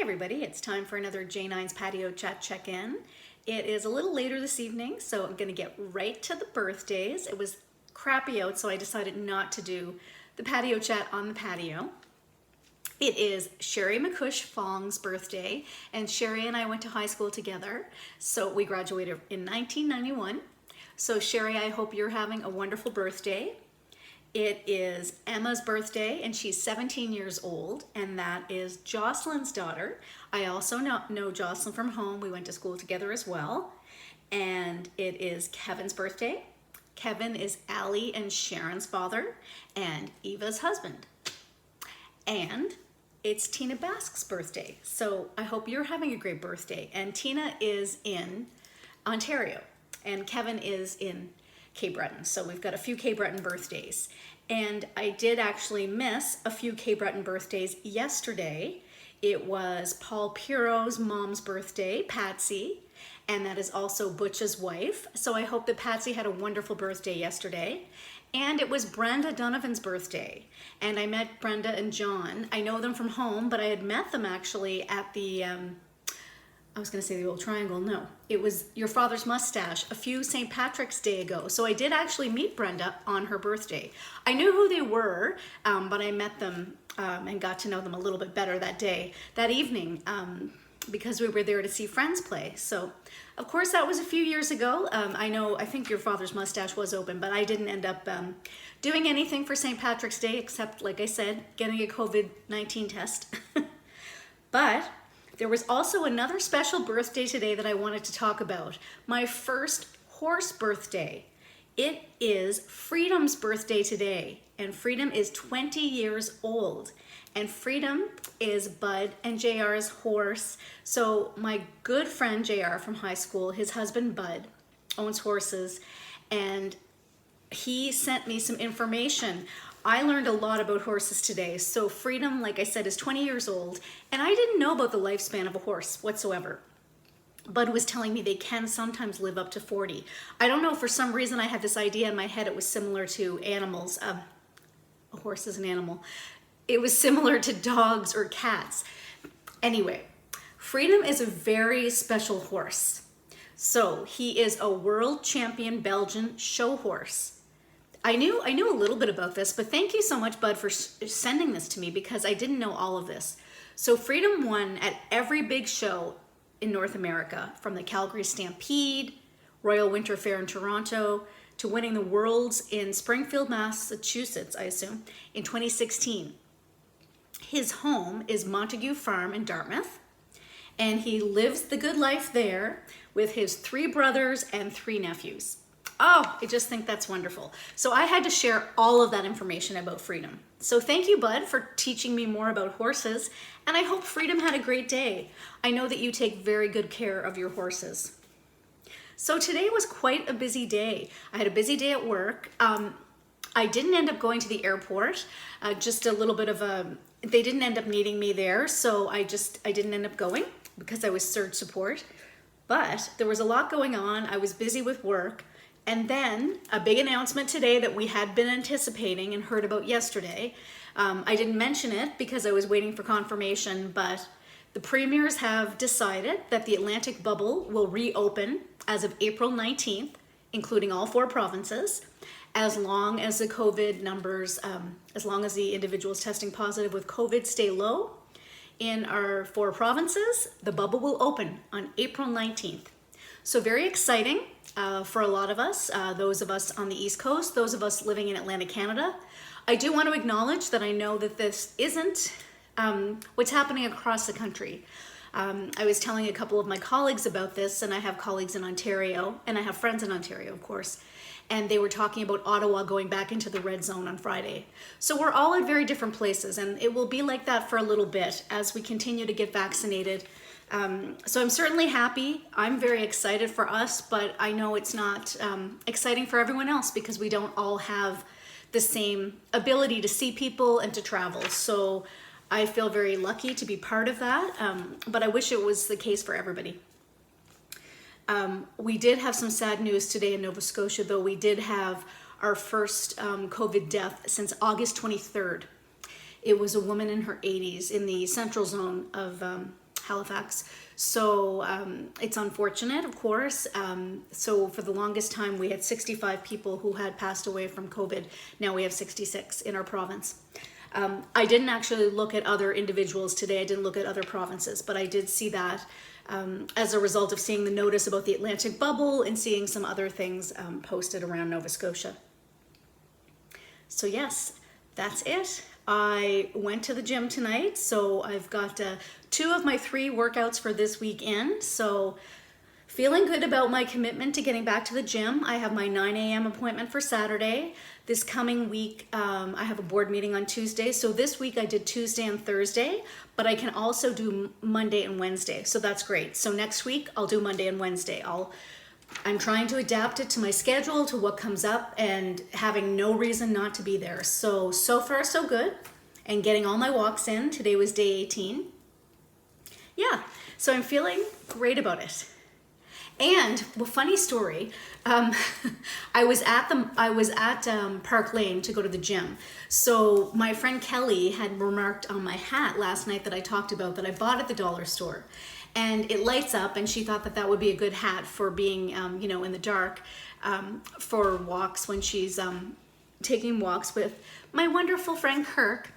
everybody, it's time for another J9’s Patio Chat check-in. It is a little later this evening, so I'm gonna get right to the birthdays. It was crappy out, so I decided not to do the patio chat on the patio. It is Sherry McCush Fong's birthday, and Sherry and I went to high school together, so we graduated in 1991. So Sherry, I hope you're having a wonderful birthday. It is Emma's birthday, and she's 17 years old, and that is Jocelyn's daughter. I also know Jocelyn from home. We went to school together as well. And it is Kevin's birthday. Kevin is Allie and Sharon's father, and Eva's husband. And it's Tina Basque's birthday. So I hope you're having a great birthday. And Tina is in Ontario, and Kevin is in Cape Breton. So we've got a few Cape Breton birthdays. And I did actually miss a few Cape Breton birthdays yesterday. It was Paul Piro's mom's birthday, Patsy, and that is also Butch's wife. So I hope that Patsy had a wonderful birthday yesterday. And it was Brenda Donovan's birthday. And I met Brenda and John. I know them from home, but I had met them actually at the I was gonna say the old triangle, no. It was Your Father's Mustache a few St. Patrick's Day ago. So I did actually meet Brenda on her birthday. I knew who they were, but I met them and got to know them a little bit better that evening, because we were there to see friends play. So of course that was a few years ago. I think Your Father's Mustache was open, but I didn't end up doing anything for St. Patrick's Day except, like I said, getting a COVID-19 test. But there was also another special birthday today that I wanted to talk about. My first horse birthday. It is Freedom's birthday today, and Freedom is 20 years old. And Freedom is Bud and JR's horse. So my good friend JR from high school, his husband Bud, owns horses, and he sent me some information. I learned a lot about horses today. So Freedom, like I said, is 20 years old, and I didn't know about the lifespan of a horse whatsoever. Bud was telling me they can sometimes live up to 40. I don't know, for some reason I had this idea in my head it was similar to animals. A horse is an animal. It was similar to dogs or cats. Anyway, Freedom is a very special horse. So he is a world champion Belgian show horse. I knew a little bit about this, but thank you so much, Bud, for sending this to me, because I didn't know all of this. So Freedom won at every big show in North America, from the Calgary Stampede, Royal Winter Fair in Toronto, to winning the Worlds in Springfield, Massachusetts, I assume, in 2016. His home is Montague Farm in Dartmouth, and he lives the good life there with his 3 brothers and 3 nephews. Oh, I just think that's wonderful. So I had to share all of that information about Freedom. So thank you, Bud, for teaching me more about horses, and I hope Freedom had a great day. I know that you take very good care of your horses. So today was quite a busy day. I had a busy day at work. I didn't end up going to the airport, just a little bit of they didn't end up needing me there, so I didn't end up going because I was surge support. But there was a lot going on. I was busy with work. And then a big announcement today that we had been anticipating and heard about yesterday. I didn't mention it because I was waiting for confirmation, but the premiers have decided that the Atlantic bubble will reopen as of April 19th, including all 4 provinces, as long as the COVID numbers, as long as the individuals testing positive with COVID stay low in our 4 provinces, the bubble will open on April 19th. So very exciting for a lot of us, those of us on the East Coast, those of us living in Atlantic Canada. I do want to acknowledge that I know that this isn't what's happening across the country. I was telling a couple of my colleagues about this, and I have colleagues in Ontario, and I have friends in Ontario, of course, and they were talking about Ottawa going back into the red zone on Friday. So we're all at very different places, and it will be like that for a little bit as we continue to get vaccinated. So I'm certainly happy. I'm very excited for us, but I know it's not exciting for everyone else because we don't all have the same ability to see people and to travel. So I feel very lucky to be part of that, but I wish it was the case for everybody. We did have some sad news today in Nova Scotia, though. We did have our first COVID death since August 23rd. It was a woman in her 80s in the central zone of Halifax. So it's unfortunate, of course. So for the longest time, we had 65 people who had passed away from COVID. Now we have 66 in our province. I didn't actually look at other individuals today. I didn't look at other provinces, but I did see that as a result of seeing the notice about the Atlantic bubble and seeing some other things posted around Nova Scotia. So yes, that's it. I went to the gym tonight, so I've got 2 of my 3 workouts for this week in. So feeling good about my commitment to getting back to the gym. I have my 9 a.m. appointment for Saturday. This coming week, I have a board meeting on Tuesday. So this week I did Tuesday and Thursday, but I can also do Monday and Wednesday. So that's great. So next week I'll do Monday and Wednesday. I'm trying to adapt it to my schedule, to what comes up, and having no reason not to be there. So far so good. And getting all my walks in. Today was day 18. Yeah, so I'm feeling great about it. And, well, funny story, I was at Park Lane to go to the gym. So my friend Kelly had remarked on my hat last night that I talked about that I bought at the dollar store. And it lights up, and she thought that that would be a good hat for being, in the dark, for walks when she's taking walks with my wonderful friend Kirk.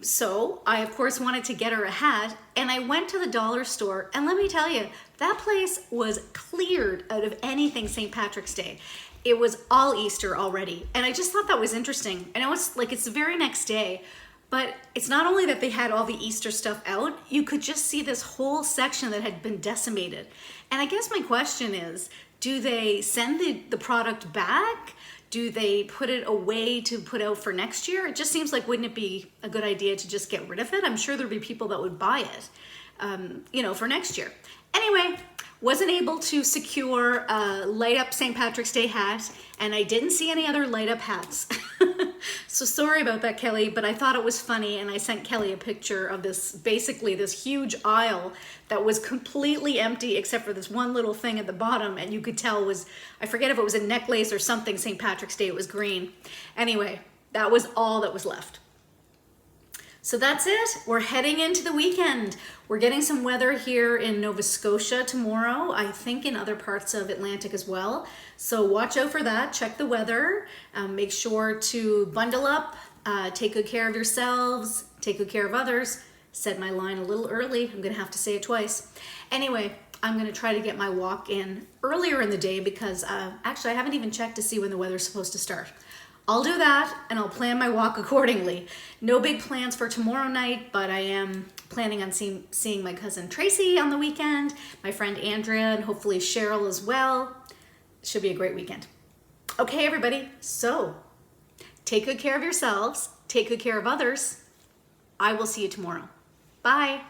So I, of course, wanted to get her a hat, and I went to the dollar store, and let me tell you, that place was cleared out of anything St. Patrick's Day. It was all Easter already, and I just thought that was interesting. I know it's the very next day, but it's not only that they had all the Easter stuff out, you could just see this whole section that had been decimated. And I guess my question is, do they send the product back? Do they put it away to put out for next year? It just seems like, wouldn't it be a good idea to just get rid of it? I'm sure there'd be people that would buy it, for next year. Anyway, wasn't able to secure a light up St. Patrick's Day hat, and I didn't see any other light up hats. So sorry about that, Kelly, but I thought it was funny, and I sent Kelly a picture of this huge aisle that was completely empty except for this one little thing at the bottom, and you could tell I forget if it was a necklace or something St. Patrick's Day, it was green. Anyway, that was all that was left. So that's it. We're heading into the weekend. We're getting some weather here in Nova Scotia tomorrow, I think in other parts of Atlantic as well. So watch out for that. Check the weather. Make sure to bundle up, take good care of yourselves, take good care of others. Said my line a little early. I'm going to have to say it twice. Anyway, I'm going to try to get my walk in earlier in the day because actually I haven't even checked to see when the weather's supposed to start. I'll do that, and I'll plan my walk accordingly. No big plans for tomorrow night, but I am planning on seeing my cousin Tracy on the weekend, my friend Andrea, and hopefully Cheryl as well. Should be a great weekend. Okay, everybody, so take good care of yourselves, take good care of others. I will see you tomorrow. Bye.